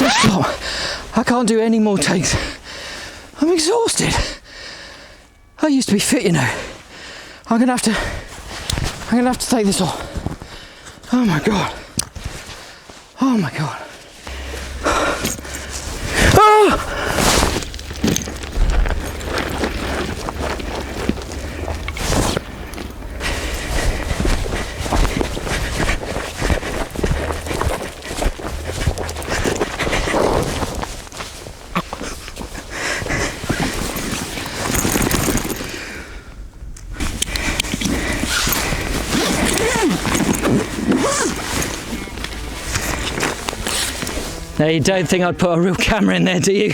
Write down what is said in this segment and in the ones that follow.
to stop. I can't do any more takes. I'm exhausted. I used to be fit, you know. I'm gonna have to take this off. Oh my god. Oh my god. Oh! Now you don't think I'd put a real camera in there, do you?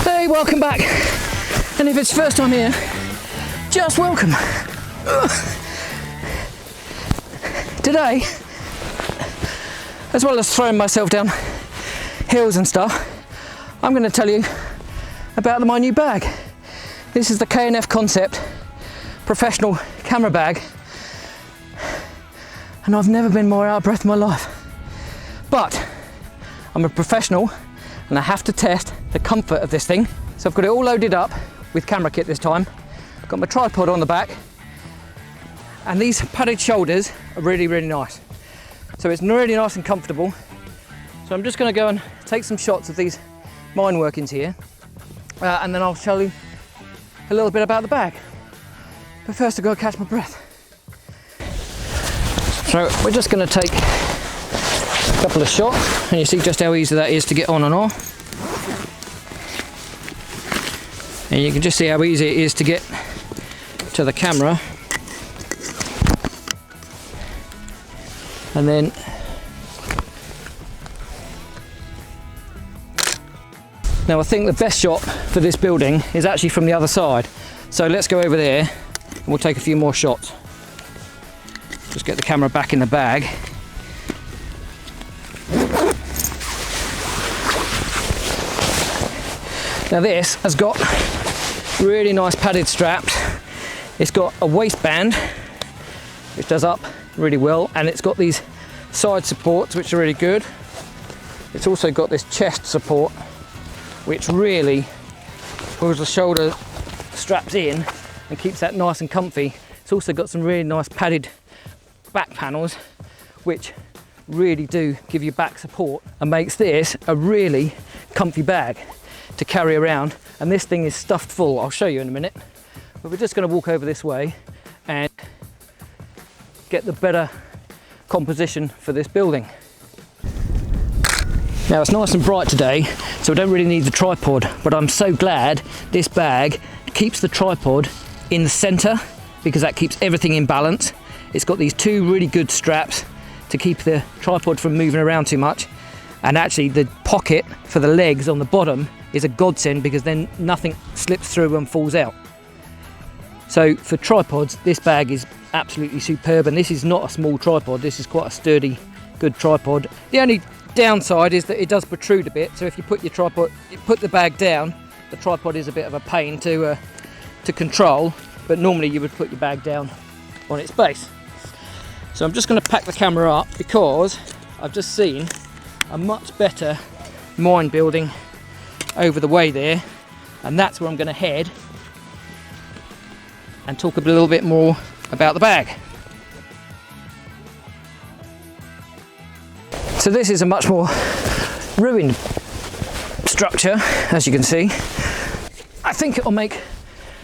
Hey, welcome back. And if it's first time here, just welcome. Today, as well as throwing myself down hills and stuff, I'm going to tell you about my new bag. This is the K&F Concept Professional Camera Bag, and I've never been more out of breath in my life. But I'm a professional and I have to test the comfort of this thing. So I've got it all loaded up with camera kit this time. I've got my tripod on the back, and these padded shoulders are really, really nice. So it's really nice and comfortable. So I'm just going to go and take some shots of these mine workings here, and then I'll show you a little bit about the bag. But first I've got to catch my breath. So we're just going to take a couple of shots, and you see just how easy that is to get on and off. And you can just see how easy it is to get to the camera. And then now I think the best shot for this building is actually from the other side. So let's go over there and we'll take a few more shots. Just get the camera back in the bag. Now this has got really nice padded straps. It's got a waistband which does up really well, and it's got these side supports which are really good. It's also got this chest support which really pulls the shoulder straps in and keeps that nice and comfy. It's also got some really nice padded back panels which really do give you back support and makes this a really comfy bag to carry around. And this thing is stuffed full. I'll show you in a minute, but we're just going to walk over this way and get the better composition for this building. Now it's nice and bright today, so I don't really need the tripod, but I'm so glad this bag keeps the tripod in the center because that keeps everything in balance. It's got these two really good straps to keep the tripod from moving around too much, and actually the pocket for the legs on the bottom is a godsend because then nothing slips through and falls out. So for tripods, this bag is absolutely superb, and this is not a small tripod, this is quite a sturdy, good tripod. The only downside is that it does protrude a bit, so if you put the bag down, the tripod is a bit of a pain to control, but normally you would put your bag down on its base. So I'm just going to pack the camera up because I've just seen a much better mine building over the way there, and that's where I'm going to head and talk a little bit more about the bag. So this is a much more ruined structure, as you can see. I think it'll make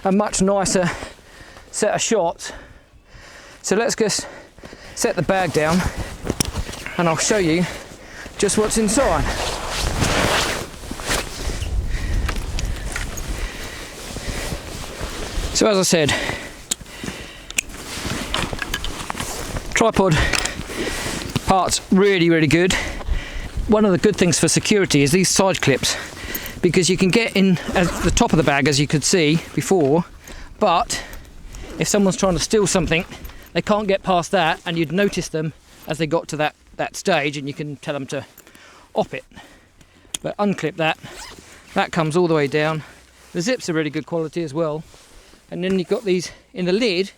a much nicer set of shots. So let's just set the bag down and I'll show you just what's inside. So as I said, tripod parts really, really good. one of the good things for security is these side clips, because you can get in at the top of the bag, as you could see before, but if someone's trying to steal something, they can't get past that, and you'd notice them as they got to that stage, and you can tell them to op it. But unclip that, that comes all the way down. The zips are really good quality as well. And then you've got these in the lid,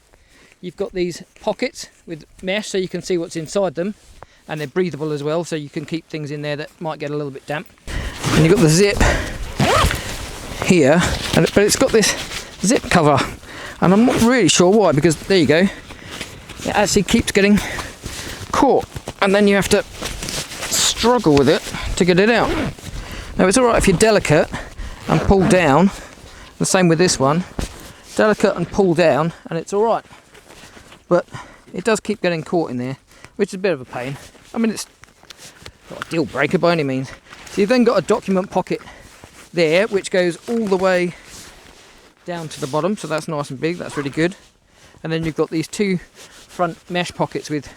you've got these pockets with mesh so you can see what's inside them, and they're breathable as well, so you can keep things in there that might get a little bit damp. And you've got the zip here, but it's got this zip cover, and I'm not really sure why, because there you go, it actually keeps getting caught, and then you have to struggle with it to get it out. Now it's alright if you're delicate and pull down, the same with this one, delicate and pull down and it's alright, but it does keep getting caught in there, which is a bit of a pain. I mean, it's not a deal breaker by any means. So you've then got a document pocket there which goes all the way down to the bottom, so that's nice and big, that's really good. And then you've got these two front mesh pockets with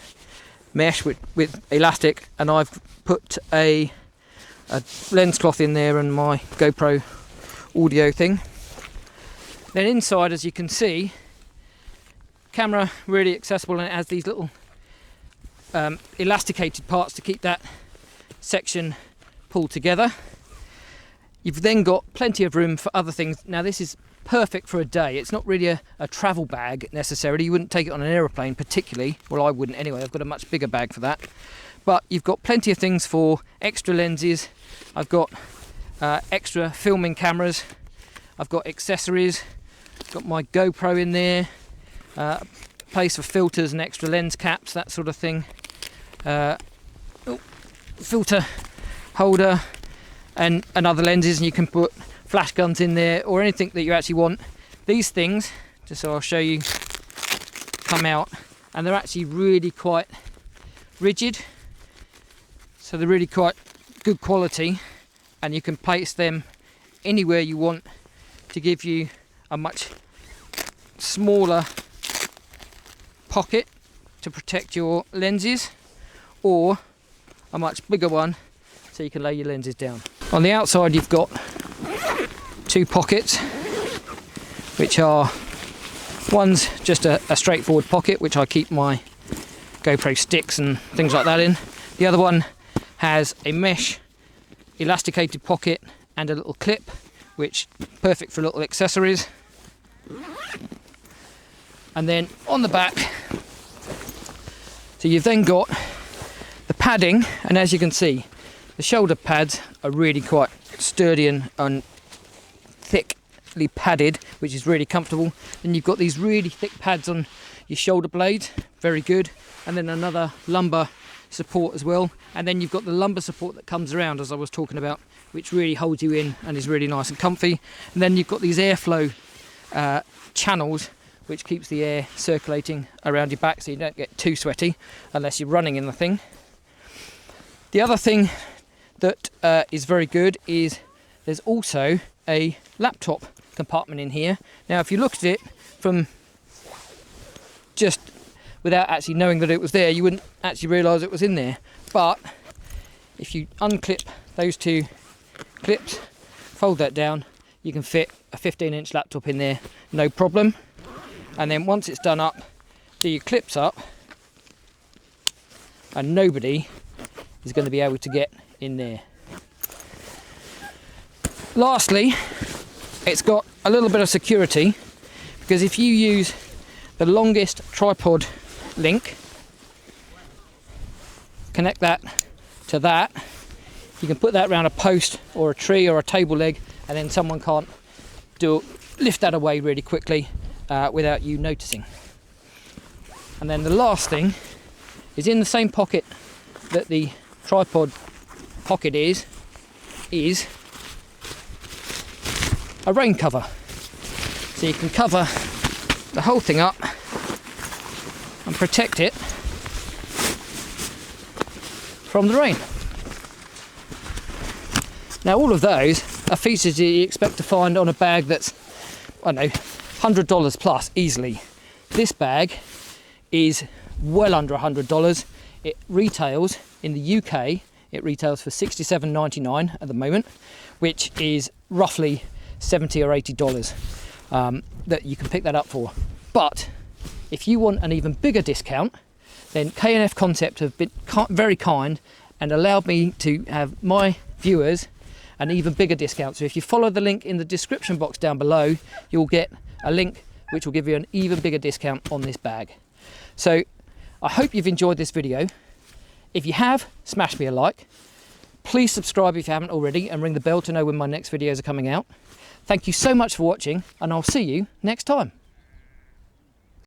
mesh with elastic, and I've put a lens cloth in there and my GoPro audio thing. Then inside, as you can see, camera really accessible, and it has these little elasticated parts to keep that section pulled together. You've then got plenty of room for other things. Now this is perfect for a day. It's not really a travel bag necessarily. You wouldn't take it on an aeroplane particularly. Well, I wouldn't anyway. I've got a much bigger bag for that. But you've got plenty of things for extra lenses. I've got extra filming cameras. I've got accessories. I've got my GoPro in there. Place for filters and extra lens caps, that sort of thing. Filter holder and other lenses, and you can put flash guns in there or anything that you actually want. These things, just so I'll show you, come out, and they're actually really quite rigid, so they're really quite good quality, and you can place them anywhere you want to give you a much smaller pocket to protect your lenses, or a much bigger one so you can lay your lenses down. On the outside you've got two pockets, which are, one's just a straightforward pocket which I keep my GoPro sticks and things like that in. The other one has a mesh elasticated pocket and a little clip, which perfect for little accessories. And then on the back, so you've then got the padding, and as you can see, the shoulder pads are really quite sturdy and thickly padded, which is really comfortable. Then you've got these really thick pads on your shoulder blades, very good. And then another lumbar support as well. And then you've got the lumbar support that comes around, as I was talking about, which really holds you in and is really nice and comfy. And then you've got these airflow channels, which keeps the air circulating around your back so you don't get too sweaty unless you're running in the thing. The other thing that is very good is there's also a laptop compartment in here. Now if you looked at it from just without actually knowing that it was there, you wouldn't actually realise it was in there. But if you unclip those two clips, fold that down, you can fit a 15-inch laptop in there, no problem. And then once it's done up, do your clips up, and nobody is going to be able to get in there. Lastly, it's got a little bit of security, because if you use the longest tripod link, connect that to that, you can put that around a post or a tree or a table leg, and then someone can't lift that away really quickly without you noticing. And then the last thing is, in the same pocket that the tripod pocket is a rain cover, so you can cover the whole thing up and protect it from the rain. Now all of those are features that you expect to find on a bag that's, I don't know, $100 plus easily. This bag is well under $100. It retails in the UK It retails for $67.99 at the moment, which is roughly $70 or $80 that you can pick that up for. But if you want an even bigger discount, then K&F Concept have been very kind and allowed me to have my viewers an even bigger discount. So if you follow the link in the description box down below, you'll get a link which will give you an even bigger discount on this bag. So I hope you've enjoyed this video. If you have, smash me a like. Please subscribe if you haven't already and ring the bell to know when my next videos are coming out. Thank you so much for watching, and I'll see you next time.